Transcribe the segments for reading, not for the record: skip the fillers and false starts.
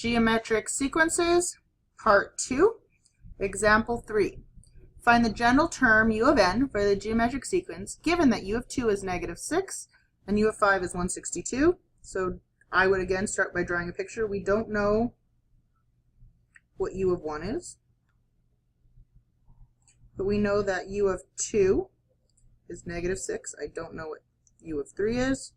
Geometric sequences, part 2, example 3. Find the general term u of n for the geometric sequence given that u of 2 is -6 and u of 5 is 162. So I would again start by drawing a picture. We don't know what u of 1 is, but we know that u of 2 is -6. I don't know what u of 3 is,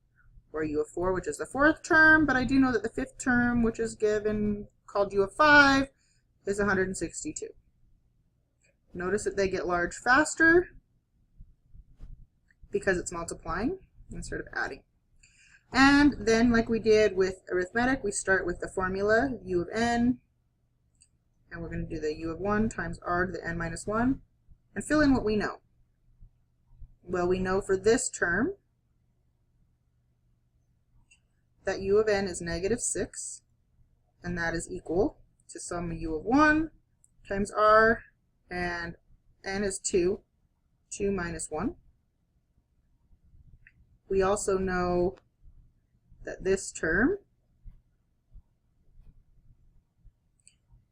or u of 4, which is the fourth term, but I do know that the fifth term, which is given, called u of 5, is 162. Notice that they get large faster because it's multiplying instead of adding. And then, like we did with arithmetic, we start with the formula u of n, and we're going to do the u of 1 times r to the n minus 1, and fill in what we know. Well, we know for this term that u of n is -6, and that is equal to sum u of 1 times r, and n is 2, 2 minus 1. We also know that this term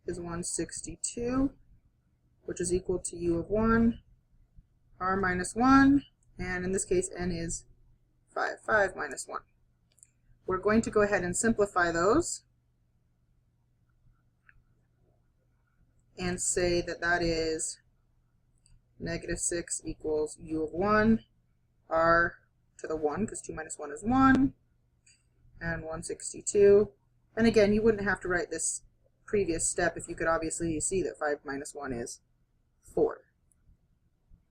is 162, which is equal to u of 1, r minus 1, and in this case n is 5, 5 minus 1. We're going to go ahead and simplify those and say that that is -6 equals u of 1, r to the 1, because 2 minus 1 is 1, and 162. And again, you wouldn't have to write this previous step if you could obviously see that 5 minus 1 is 4.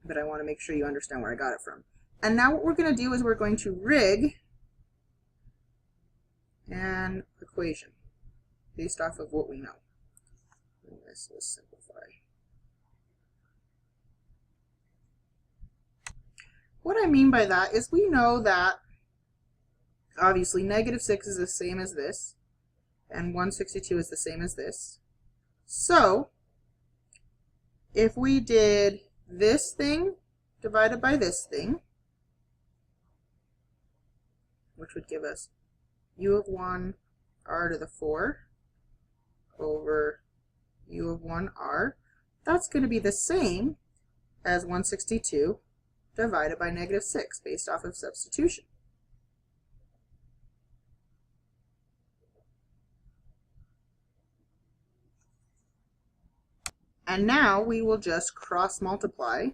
But I want to make sure you understand where I got it from. And now what we're going to do is we're going to rig an equation based off of what we know. And this will simplify. What I mean by that is we know that obviously -6 is the same as this, and 162 is the same as this. So if we did this thing divided by this thing, which would give us u of 1 r to the 4 over u of 1 r, that's going to be the same as 162 divided by -6 based off of substitution. And now we will just cross multiply.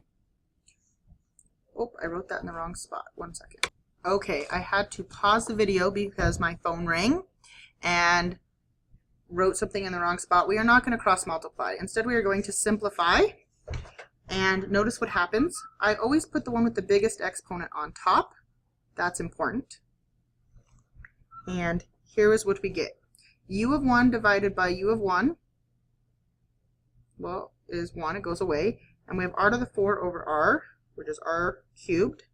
Oh, I wrote that in the wrong spot. 1 second. Okay, I had to pause the video because my phone rang and wrote something in the wrong spot. We are not going to cross multiply. Instead, we are going to simplify. And notice what happens. I always put the one with the biggest exponent on top. That's important. And here is what we get. U of 1 divided by u of 1, well, is 1. It goes away. And we have r to the 4 over r, which is r cubed.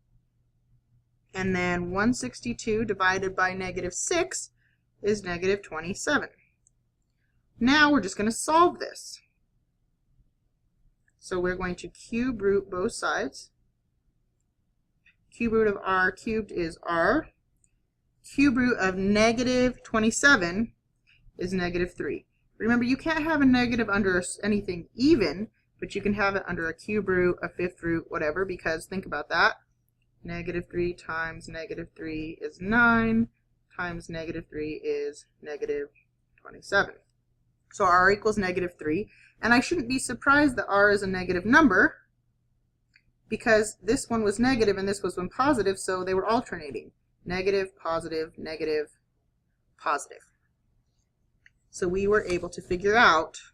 And then 162 divided by -6 is -27. Now we're just going to solve this. So we're going to cube root both sides. Cube root of r cubed is r. Cube root of -27 is -3. Remember, you can't have a negative under anything even, but you can have it under a cube root, a fifth root, whatever, because think about that. -3 times -3 is 9, times -3 is -27. So r equals -3, and I shouldn't be surprised that r is a negative number because this one was negative and this was one positive, so they were alternating. Negative, positive, negative, positive. So we were able to figure out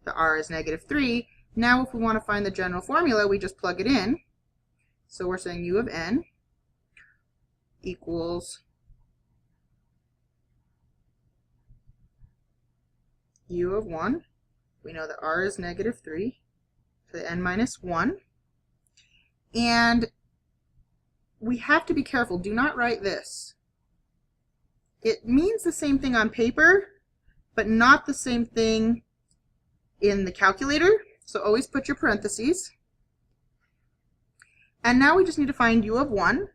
that r is -3. Now if we want to find the general formula, we just plug it in. So we're saying u of n equals u of 1. We know that r is -3 to the n minus 1. And we have to be careful. Do not write this. It means the same thing on paper, but not the same thing in the calculator. So always put your parentheses. And now we just need to find u of 1.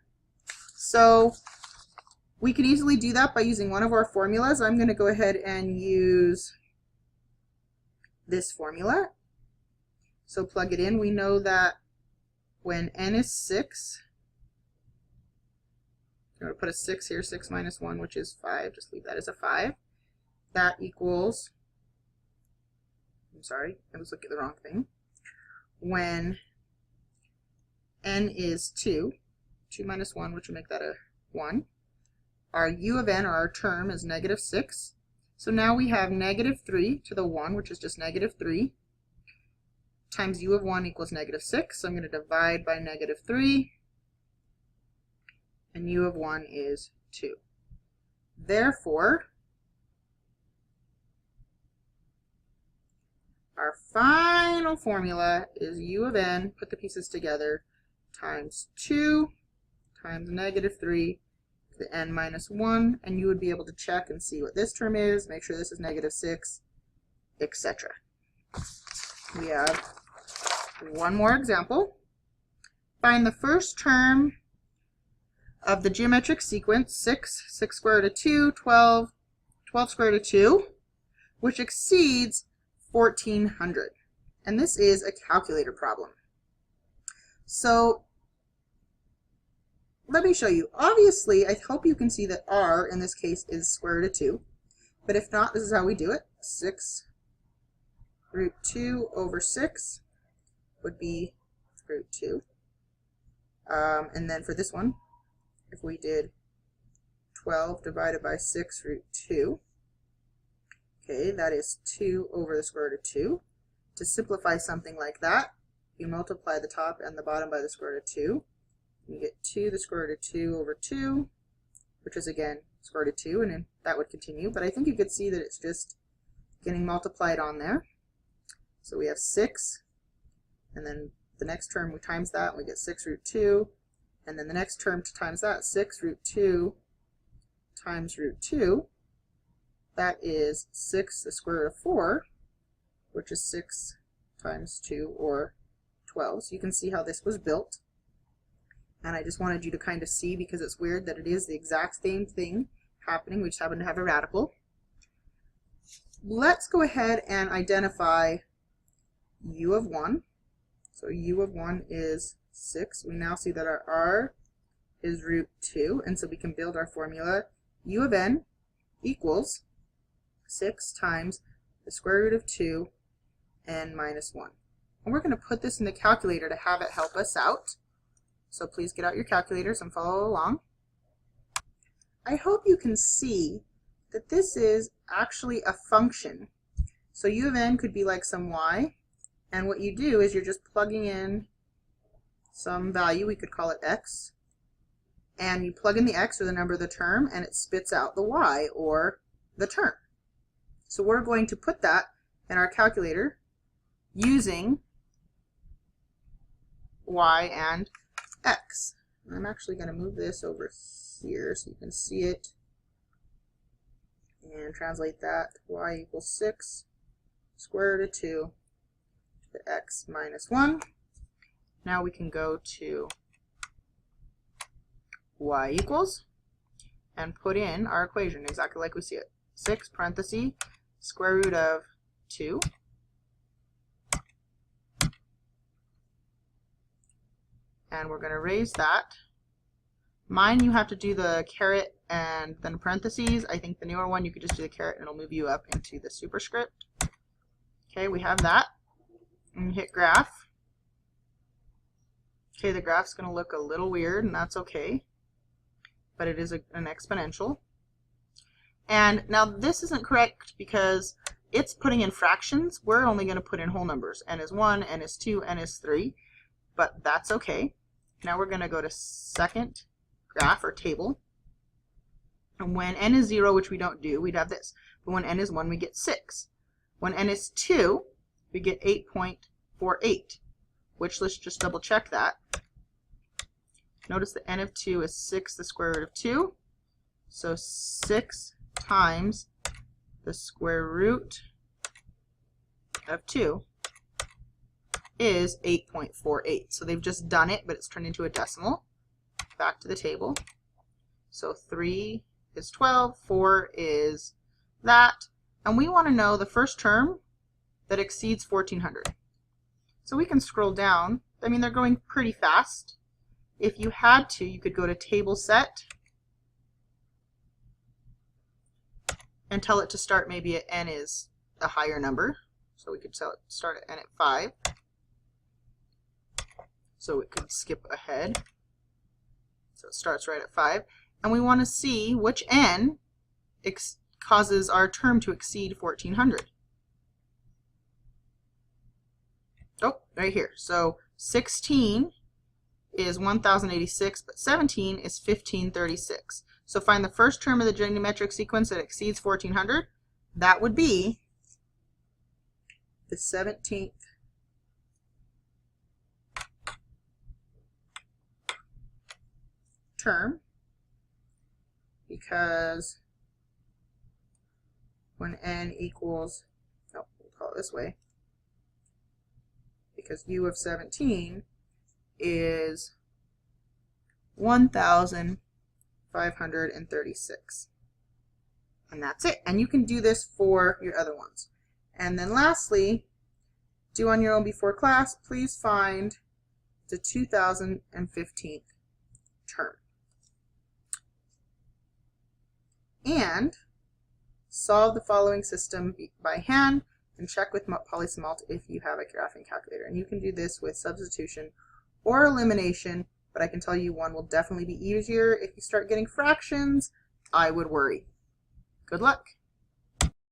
So We can easily do that by using one of our formulas. I'm going to go ahead and use this formula. So plug it in. We know that when n is 6, I'm going to put a 6 here, 6 minus 1, which is 5. Just leave that as a 5. That equals, I'm sorry, I was looking at the wrong thing. When n is 2, 2 minus 1, which will make that a 1. Our u of n, or our term, is negative 6. So now we have negative 3 to the 1, which is just negative 3, times u of 1 equals negative 6. So I'm going to divide by negative 3, and u of 1 is 2. Therefore, our final formula is u of n, put the pieces together, times 2 times negative 3 to the n minus 1, and you would be able to check and see what this term is, make sure this is negative 6, etc. We have one more example. Find the first term of the geometric sequence 6, 6 square root of 2, 12, 12 square root of 2, which exceeds 1400. And this is a calculator problem. So let me show you. Obviously, I hope you can see that r in this case is square root of 2. But if not, this is how we do it. 6 root 2 over 6 would be root 2. And then for this one, if we did 12 divided by 6 root 2, okay, that is 2 over the square root of 2. To simplify something like that, you multiply the top and the bottom by the square root of 2. You get 2 the square root of 2 over 2, which is again square root of 2, and then that would continue. But I think you could see that it's just getting multiplied on there. So we have 6, and then the next term we times that, and we get 6 root 2. And then the next term to times that, 6 root 2 times root 2. That is 6 the square root of 4, which is 6 times 2, or 12. So you can see how this was built. And I just wanted you to kind of see, because it's weird that it is the exact same thing happening. We just happen to have a radical. Let's go ahead and identify u of 1. So u of 1 is 6. We now see that our r is root 2, and so we can build our formula. U of n equals 6 times the square root of 2 n minus 1. And we're going to put this in the calculator to have it help us out. So please get out your calculators and follow along. I hope you can see that this is actually a function. So u of n could be like some y, and what you do is you're just plugging in some value, we could call it x, and you plug in the x, or the number of the term, and it spits out the y, or the term. So we're going to put that in our calculator using y and x. I'm actually going to move this over here so you can see it and translate that. Y equals 6 square root of 2 to the x minus 1. Now we can go to y equals and put in our equation exactly like we see it. 6 parentheses square root of 2 and we're going to raise that. Mine, you have to do the caret and then parentheses. I think the newer one, you could just do the caret and it'll move you up into the superscript. Okay, we have that. And hit graph. Okay, the graph's going to look a little weird, and that's okay. But it is an exponential. And now this isn't correct because it's putting in fractions. We're only going to put in whole numbers. N is 1, N is 2, N is 3. But that's okay. Now we're going to go to second graph or table. And when n is 0, which we don't do, we'd have this. But when n is 1, we get 6. When n is 2, we get 8.48, which let's just double check that. Notice the n of 2 is 6 the square root of 2. So 6 times the square root of 2 is 8.48. So they've just done it, but it's turned into a decimal. Back to the table. So 3 is 12, 4 is that, and we want to know the first term that exceeds 1400. So we can scroll down. I mean, they're going pretty fast. If you had to, you could go to table set and tell it to start maybe at n is a higher number. So we could start at n at 5. So it could skip ahead. So it starts right at 5. And we want to see which n causes our term to exceed 1400. Oh, right here. So 16 is 1086, but 17 is 1536. So find the first term of the geometric sequence that exceeds 1400. That would be the 17th term, because when n equals, no, we'll call it this way, because u of 17 is 1536. And that's it. And you can do this for your other ones. And then lastly, do on your own before class, please find the 2015th term. And solve the following system by hand and check with Polysmalt if you have a graphing calculator. And you can do this with substitution or elimination, but I can tell you one will definitely be easier. If you start getting fractions, I would worry. Good luck.